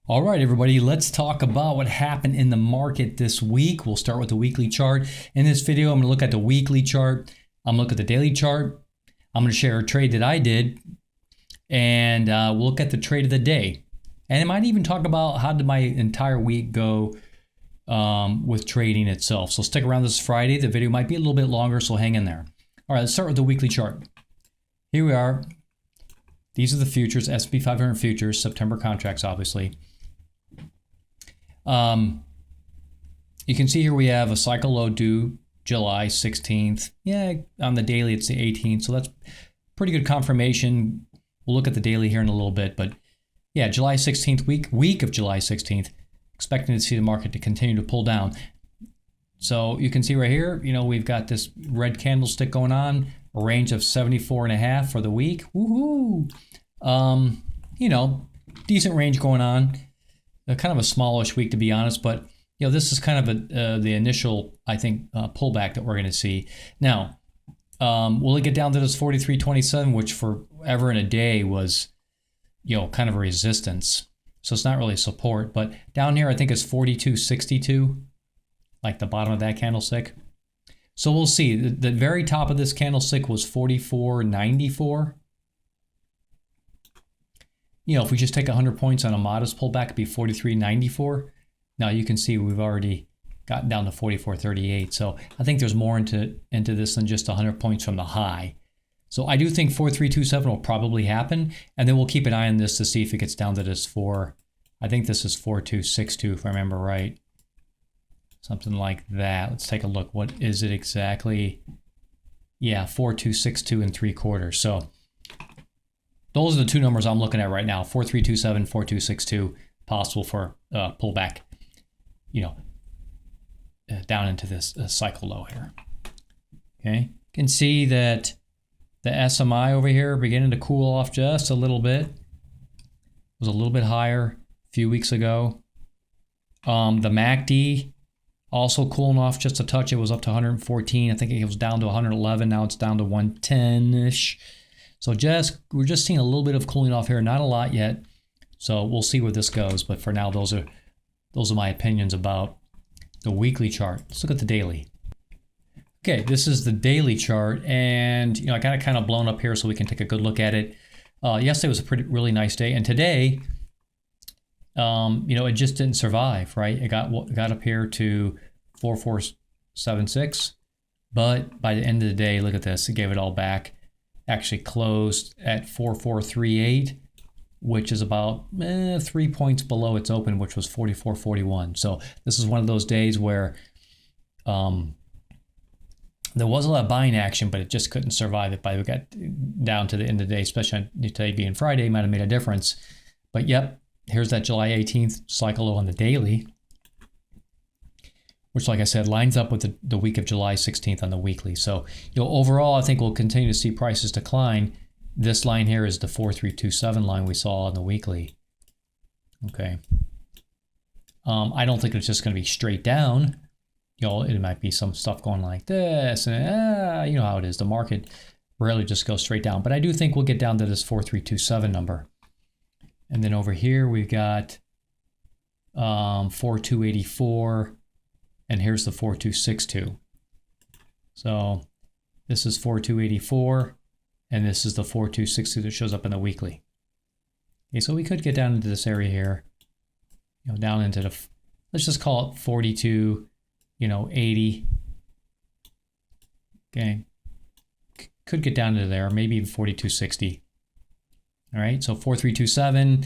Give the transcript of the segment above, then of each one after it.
All right, everybody, let's talk about what happened in the market this week. We'll start with the weekly chart. In this video, I'm going to look at the weekly chart. I'm going to look at the daily chart. I'm going to share a trade that I did, and we'll look at the trade of the day. And I might even talk about how did my entire week go with trading itself. So stick around. This Friday. The video might be a little bit longer, so hang in there. All right, let's start with the weekly chart. Here we are. These are the futures, S&P 500 futures, September contracts, obviously. You can see here we have a cycle low due July 16th. Yeah, on the daily it's the 18th, so that's pretty good confirmation. We'll look at the daily here in a little bit, but yeah, July 16th, week of July 16th, expecting to see the market to continue to pull down. So you can see right here, we've got this red candlestick going on, a range of 74.5 for the week. Woohoo! Decent range going on. Kind of a smallish week, to be honest, but this is kind of the initial, I think, pullback that we're going to see. Now, will it get down to this 43.27, which forever and a day was, kind of a resistance. So it's not really support, but down here I think it's 42.62, like the bottom of that candlestick. So we'll see. The very top of this candlestick was 44.94. If we just take 100 points on a modest pullback, it'd be 43.94. Now you can see we've already gotten down to 44.38. So I think there's more into this than just 100 points from the high. So I do think 43.27 will probably happen, and then we'll keep an eye on this to see if it gets down to this I think this is 42.62 if I remember right. Something like that. Let's take a look. What is it exactly? Yeah, 42.62 3/4. So those are the two numbers I'm looking at right now, 43.27, 42.62, possible for pullback, down into this cycle low here. Okay, you can see that the SMI over here beginning to cool off just a little bit. It was a little bit higher a few weeks ago. The MACD also cooling off just a touch. It was up to 114. I think it was down to 111. Now it's down to 110-ish. So we're just seeing a little bit of cooling off here, not a lot yet. So we'll see where this goes. But for now, those are my opinions about the weekly chart. Let's look at the daily. Okay, this is the daily chart, and I got it kind of blown up here so we can take a good look at it. Yesterday was a really nice day, and today, it just didn't survive, right? It got up here to 4476, but by the end of the day, look at this, it gave it all back. Actually closed at 4438, which is about 3 points below its open, which was 4441. So this is one of those days where there was a lot of buying action, but it just couldn't survive it. By we got down to the end of the day, especially on today being Friday, might have made a difference. But yep, here's that July 18th cycle low on the daily, which, like I said, lines up with the week of July 16th on the weekly. So, overall, I think we'll continue to see prices decline. This line here is the 4327 line we saw on the weekly. Okay. I don't think it's just going to be straight down. It might be some stuff going like this, and you know how it is. The market rarely just goes straight down. But I do think we'll get down to this 4327 number. And then over here, we've got 4284. And here's the 4262. So this is 4284, and this is the 4262 that shows up in the weekly. Okay, so we could get down into this area here, down into let's just call it 4280. Okay, could get down into there, maybe even 4260. All right, so 4327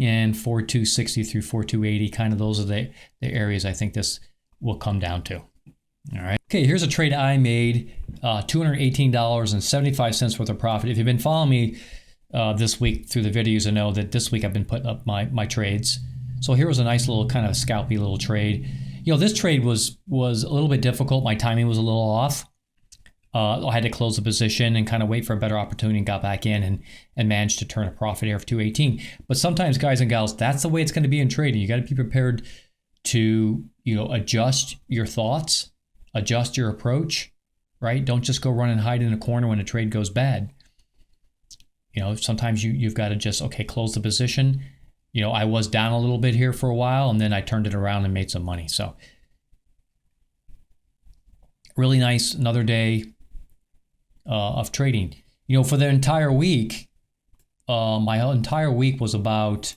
and 4260 through 4280, kind of those are the areas I think this will come down to. All right. Okay, here's a trade I made, $218.75 worth of profit. If you've been following me this week through the videos, I know that this week I've been putting up my trades. So here was a nice little kind of scalpy little trade. This trade was a little bit difficult. My timing was a little off. I had to close the position and kind of wait for a better opportunity and got back in and managed to turn a profit here of 218. But sometimes, guys and gals, that's the way it's going to be in trading. You got to be prepared to adjust your thoughts, adjust your approach, right? Don't just go run and hide in a corner when a trade goes bad. Sometimes you've got to just, close the position, I was down a little bit here for a while, and then I turned it around and made some money. So really nice, another day of trading. For the entire week, my entire week was about,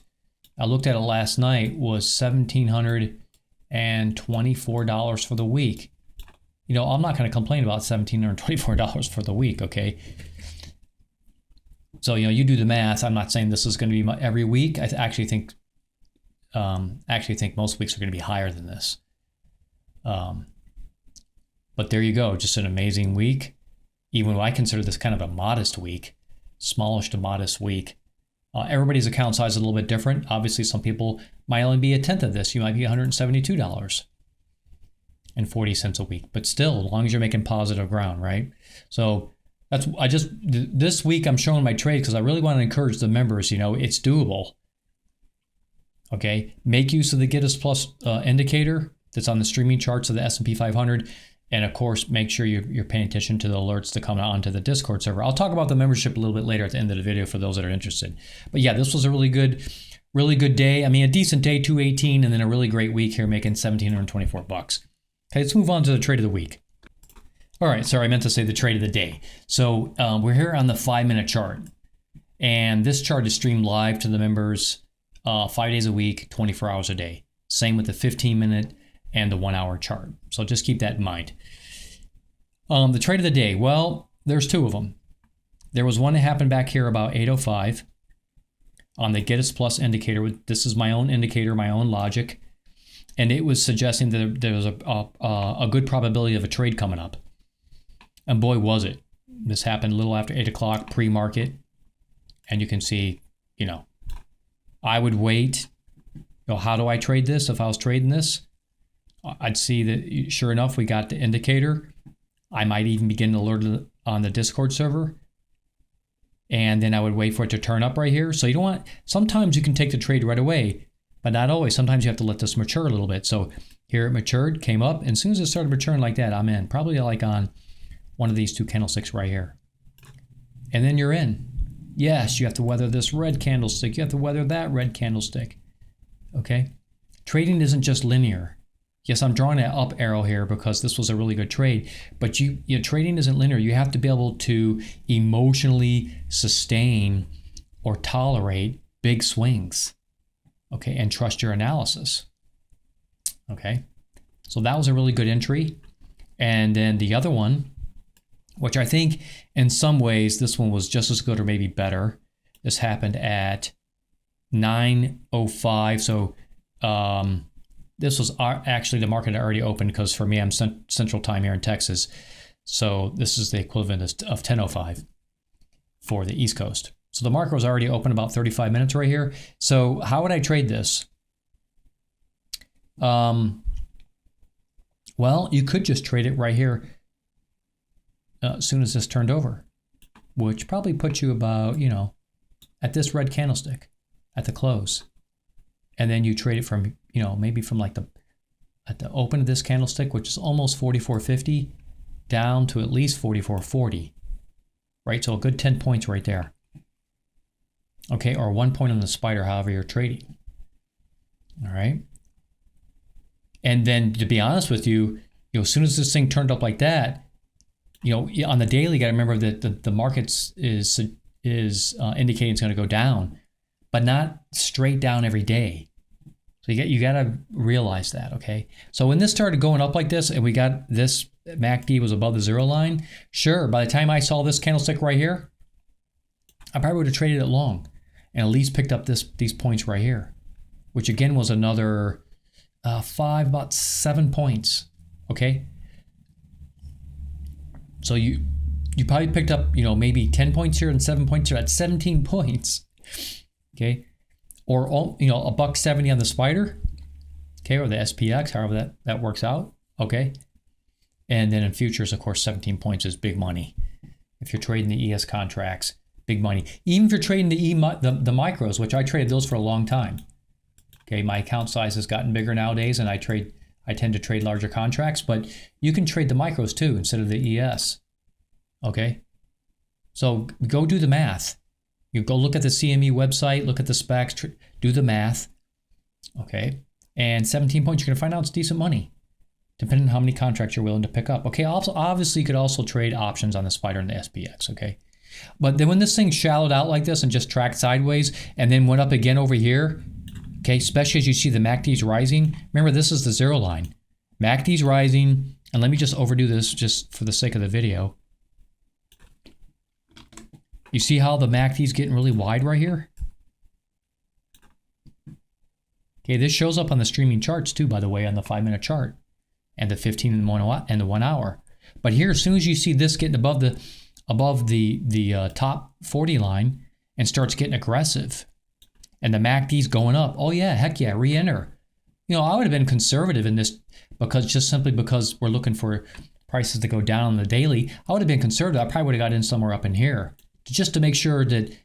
I looked at it last night, was $1,724 for the week. I'm not going to complain about $1,724 for the week, okay? So, you do the math. I'm not saying this is going to be every week. I actually think most weeks are going to be higher than this. But there you go, just an amazing week. Even though I consider this kind of a modest week, smallish to modest week. Everybody's account size is a little bit different. Obviously, some people might only be a tenth of this. You might be $172.40 a week, but still, as long as you're making positive ground, right? So this week I'm showing my trade because I really want to encourage the members. It's doable. Okay, make use of the GITIS Plus indicator that's on the streaming charts of the S&P 500. And of course, make sure you're paying attention to the alerts that come onto the Discord server. I'll talk about the membership a little bit later at the end of the video for those that are interested. But yeah, this was a really good day. I mean, a decent day, 218, and then a really great week here, making $1,724. Okay, let's move on to the trade of the week. All right, sorry, I meant to say the trade of the day. So we're here on the 5-minute chart, and this chart is streamed live to the members 5 days a week, 24 hours a day. Same with the 15-minute and the 1-hour chart. So just keep that in mind. The trade of the day, well, there's two of them. There was one that happened back here about 8:05 on the GITIS Plus indicator. This is my own indicator, my own logic, and it was suggesting that there was a good probability of a trade coming up. And boy, was it. This happened a little after 8 o'clock pre-market, and you can see, I would wait. How do I trade this if I was trading this? I'd see that, sure enough, we got the indicator. I might even begin to alert on the Discord server. And then I would wait for it to turn up right here. So you don't want, sometimes you can take the trade right away, but not always. Sometimes you have to let this mature a little bit. So here it matured, came up, and as soon as it started maturing like that, I'm in. Probably like on one of these two candlesticks right here. And then you're in. Yes, you have to weather this red candlestick. You have to weather that red candlestick. Okay? Trading isn't just linear. Yes, I'm drawing an up arrow here because this was a really good trade, but trading isn't linear. You have to be able to emotionally sustain or tolerate big swings, okay, and trust your analysis, okay? So that was a really good entry. And then the other one, which I think in some ways this one was just as good or maybe better. This happened at 9:05, so this was actually the market already opened because for me, I'm Central Time here in Texas. So this is the equivalent of 10:05 for the East Coast. So the market was already open about 35 minutes right here. So how would I trade this? Well, you could just trade it right here as soon as this turned over, which probably puts you about, at this red candlestick at the close. And then you trade it from, maybe from like at the open of this candlestick, which is almost 44.50, down to at least 44.40, right? So a good 10 points right there. Okay, or 1 point on the spider, however you're trading. All right. And then to be honest with you, as soon as this thing turned up like that, on the daily, you got to remember that the markets is indicating it's going to go down, but not straight down every day. So you got to realize that, okay? So when this started going up like this and we got this MACD was above the zero line, sure, by the time I saw this candlestick right here, I probably would have traded it long and at least picked up these points right here, which again was another about 7 points, okay? So you probably picked up, maybe 10 points here and 7 points here. That's 17 points, okay? Or, $1.70 on the spider, okay, or the SPX, however that works out, okay? And then in futures, of course, 17 points is big money. If you're trading the ES contracts, big money. Even if you're trading the micros, which I traded those for a long time, okay? My account size has gotten bigger nowadays, and I tend to trade larger contracts, but you can trade the micros too instead of the ES, okay? So go do the math. You go look at the CME website, look at the specs, do the math, okay? And 17 points, you're gonna find out it's decent money, depending on how many contracts you're willing to pick up. Okay, also, obviously you could also trade options on the Spider and the SPX, okay? But then when this thing shallowed out like this and just tracked sideways and then went up again over here, okay, especially as you see the MACD's rising, remember this is the zero line. MACD's rising, and let me just overdo this just for the sake of the video. You see how the MACD's getting really wide right here? Okay, this shows up on the streaming charts too, by the way, on the 5-minute chart and the 15 and the 1 hour. But here, as soon as you see this getting above the top 40 line and starts getting aggressive, and the MACD's going up, oh yeah, heck yeah, re-enter. You know, I would have been conservative in this because just simply because we're looking for prices to go down on the daily. I would have been conservative. I probably would have got in somewhere up in here just to make sure that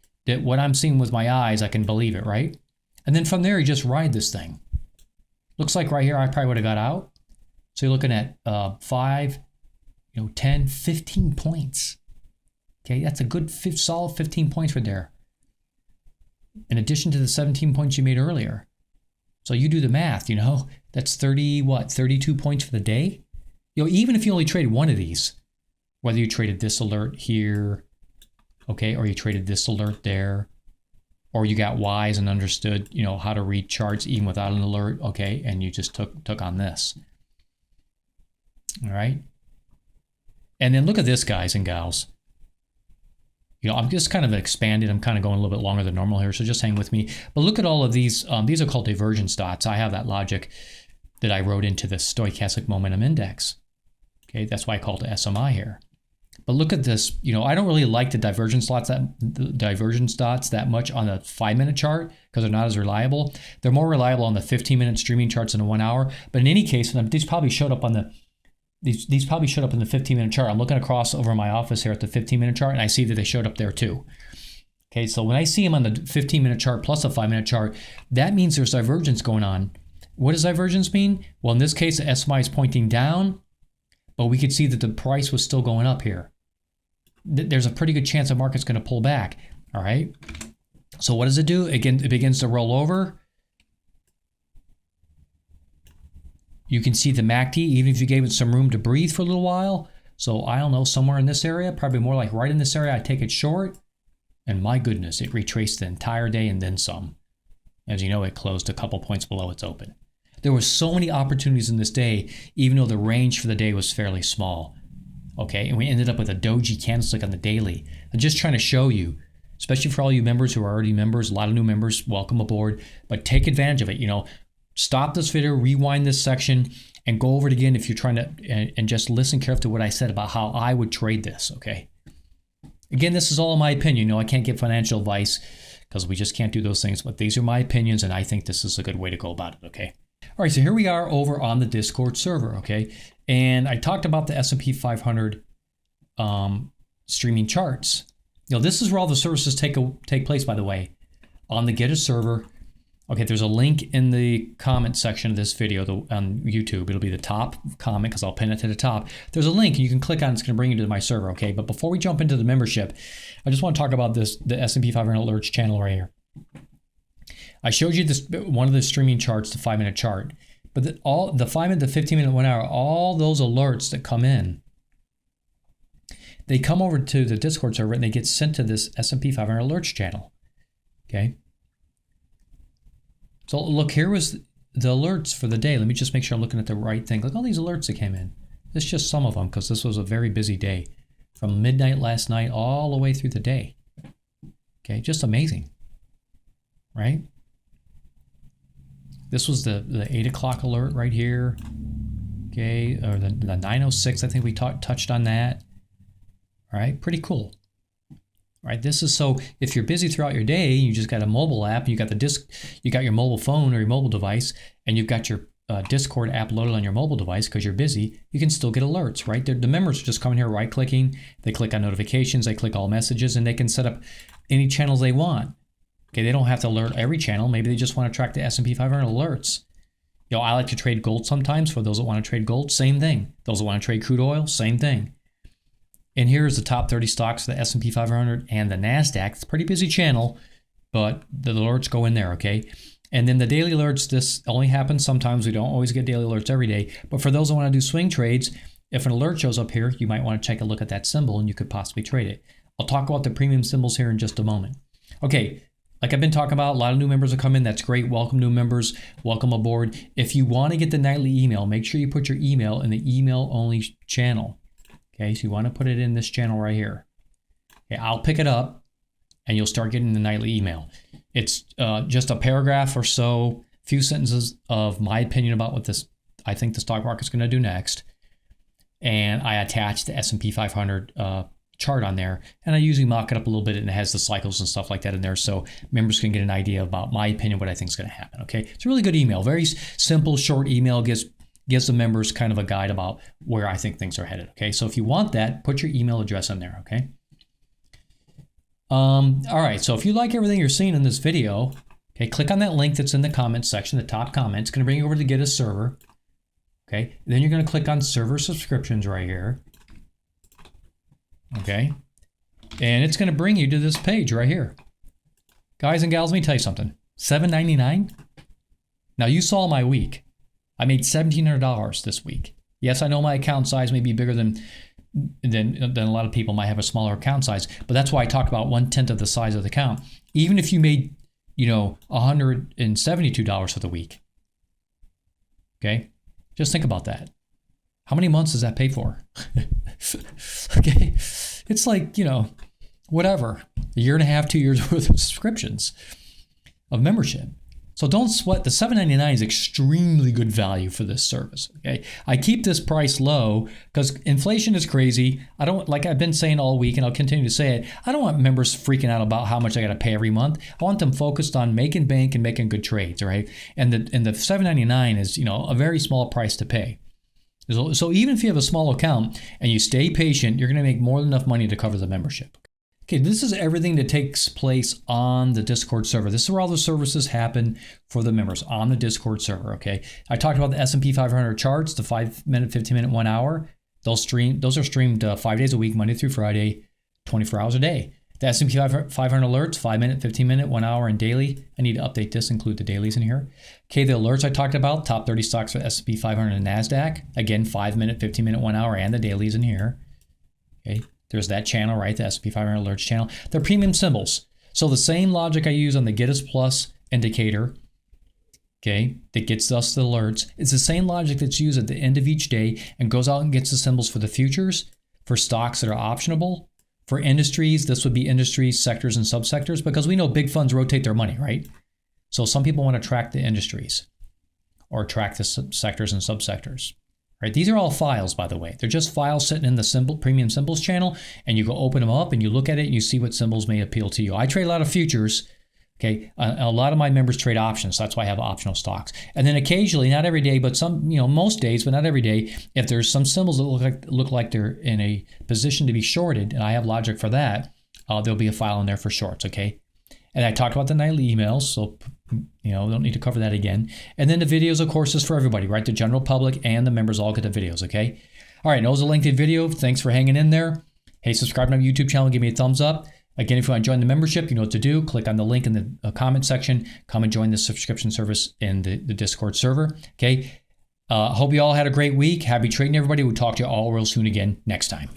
what I'm seeing with my eyes, I can believe it, right? And then from there, you just ride this thing. Looks like right here, I probably would have got out. So you're looking at 5, 10, 15 points. Okay, that's a good solid 15 points right there. In addition to the 17 points you made earlier. So you do the math, that's 32 points for the day? Even if you only traded one of these, whether you traded this alert here, okay, or you traded this alert there, or you got wise and understood, how to read charts even without an alert, okay, and you just took on this. All right. And then look at this, guys and gals. I'm just kind of expanded. I'm kind of going a little bit longer than normal here, so just hang with me. But look at all of these. These are called divergence dots. I have that logic that I wrote into the Stochastic Momentum Index. Okay, that's why I call it SMI here. But look at this. I don't really like the divergence dots that much on the 5-minute chart because they're not as reliable. They're more reliable on the 15-minute streaming charts and the 1 hour. But in any case, these probably showed up on the These probably showed up in the 15-minute chart. I'm looking across over my office here at the 15-minute chart, and I see that they showed up there too. Okay, so when I see them on the 15-minute chart plus a 5-minute chart, that means there's divergence going on. What does divergence mean? Well, in this case, the SMI is pointing down, but we could see that the price was still going up here. There's a pretty good chance the market's going to pull back. All right. So what does it do? Again, it begins to roll over. You can see the MACD, even if you gave it some room to breathe for a little while. So I don't know, somewhere in this area, probably more like right in this area, I take it short. And my goodness, it retraced the entire day and then some. As you know, it closed a couple points below its open. There were so many opportunities in this day, even though the range for the day was fairly small. Okay, and we ended up with a doji candlestick on the daily. I'm just trying to show you, especially for all you members who are already members, a lot of new members, welcome aboard, but take advantage of it. Stop this video, rewind this section, and go over it again if you're trying to, and just listen carefully to what I said about how I would trade this, okay? Again, this is all my opinion. I can't give financial advice because we just can't do those things, but these are my opinions, and I think this is a good way to go about it, okay? All right, so here we are over on the Discord server, okay? And I talked about the S&P 500 streaming charts. This is where all the services take place, by the way, on the Get a Server. Okay, there's a link in the comment section of this video on YouTube. It'll be the top comment because I'll pin it to the top. There's a link you can click on. It's going to bring you to my server, okay? But before we jump into the membership, I just want to talk about the S&P 500 alerts channel right here. I showed you this one of the streaming charts, the 5-minute chart. But the 5-minute, the 15-minute, 1 hour, all those alerts that come in, they come over to the Discord server and they get sent to this S&P 500 alerts channel, okay? So look, here was the alerts for the day. Let me just make sure I'm looking at the right thing. Look at all these alerts that came in. This is just some of them because this was a very busy day. From midnight last night all the way through the day. Okay, just amazing, right? This was the 8 o'clock alert right here. Okay, or the 9:06, I think we touched on that. All right, pretty cool. Right, this is so if you're busy throughout your day, you just got a mobile app, you got you got your mobile phone or your mobile device, and you've got your Discord app loaded on your mobile device because you're busy, you can still get alerts, right? The members are just coming here, right-clicking, they click on notifications, they click all messages, and they can set up any channels they want. Okay, they don't have to alert every channel. Maybe they just want to track the S&P 500 alerts. I like to trade gold sometimes. For those that want to trade gold, same thing. Those that want to trade crude oil, same thing. And here's the top 30 stocks, the S&P 500 and the NASDAQ. It's a pretty busy channel, but the alerts go in there, okay? And then the daily alerts, this only happens sometimes. We don't always get daily alerts every day. But for those who want to do swing trades, if an alert shows up here, you might want to take a look at that symbol and you could possibly trade it. I'll talk about the premium symbols here in just a moment. Okay, like I've been talking about, a lot of new members will come in. That's great. Welcome, new members. Welcome aboard. If you want to get the nightly email, make sure you put your email in the email only channel. Okay, so you want to put it in this channel right here. Okay, I'll pick it up and you'll start getting the nightly email. It's just a paragraph or so, few sentences of my opinion about what I think the stock market's going to do next. And I attach the S&P 500 chart on there, and I usually mock it up a little bit, and it has the cycles and stuff like that in there, so members can get an idea about my opinion, what I think is going to happen. Okay, it's a really good email, very simple, short email, gives the members kind of a guide about where I think things are headed. Okay, so if you want that, put your email address in there. Okay. All right, so if you like everything you're seeing in this video, okay, click on that link that's in the comments section, the top comment. It's going to bring you over to Get a Server. Okay, then you're going to click on Server Subscriptions right here. Okay, and it's going to bring you to this page right here. Guys and gals, let me tell you something. $7.99? Now you saw my week. I made $1,700 this week. Yes, I know my account size may be bigger than a lot of people might have a smaller account size, but that's why I talk about 1/10 of the size of the account. Even if you made, $172 for the week. Okay, just think about that. How many months does that pay for? Okay, it's like, whatever, a year and a half, 2 years worth of subscriptions of membership. So don't sweat. The $7.99 is extremely good value for this service. Okay, I keep this price low because inflation is crazy. I don't, like I've been saying all week, and I'll continue to say it, I don't want members freaking out about how much I got to pay every month. I want them focused on making bank and making good trades, right? And the $7.99 is, a very small price to pay. So even if you have a small account and you stay patient, you're going to make more than enough money to cover the membership. Okay, this is everything that takes place on the Discord server. This is where all the services happen for the members on the Discord server, okay? I talked about the S&P 500 charts, the 5-minute, 15-minute, 1 hour. Those are streamed 5 days a week, Monday through Friday, 24 hours a day. The S&P 500 alerts, 5-minute, 15-minute, 1 hour, and daily. I need to update this, include the dailies in here. Okay, the alerts I talked about, top 30 stocks for S&P 500 and NASDAQ. Again, 5-minute, 15-minute, 1 hour, and the dailies in here. Okay, there's that channel, right? The S&P 500 alerts channel. They're premium symbols. So the same logic I use on the Get Us Plus indicator, okay, that gets us the alerts, it's the same logic that's used at the end of each day and goes out and gets the symbols for the futures, for stocks that are optionable. For industries, this would be industries, sectors, and subsectors, because we know big funds rotate their money, right? So some people want to track the industries or track the sectors and subsectors, right? These are all files, by the way. They're just files sitting in the premium symbols channel, and you go open them up and you look at it and you see what symbols may appeal to you. I trade a lot of futures. Okay, a lot of my members trade options. So that's why I have optional stocks. And then occasionally, not every day, but some, most days, but not every day, if there's some symbols that look like they're in a position to be shorted, and I have logic for that, there'll be a file in there for shorts, okay? And I talked about the nightly emails, so, don't need to cover that again. And then the videos, of course, is for everybody, right? The general public and the members all get the videos, okay? All right, that was a lengthy video. Thanks for hanging in there. Hey, subscribe to my YouTube channel. Give me a thumbs up. Again, if you want to join the membership, you know what to do. Click on the link in the comment section. Come and join the subscription service in the Discord server. Okay. Hope you all had a great week. Happy trading, everybody. We'll talk to you all real soon again next time.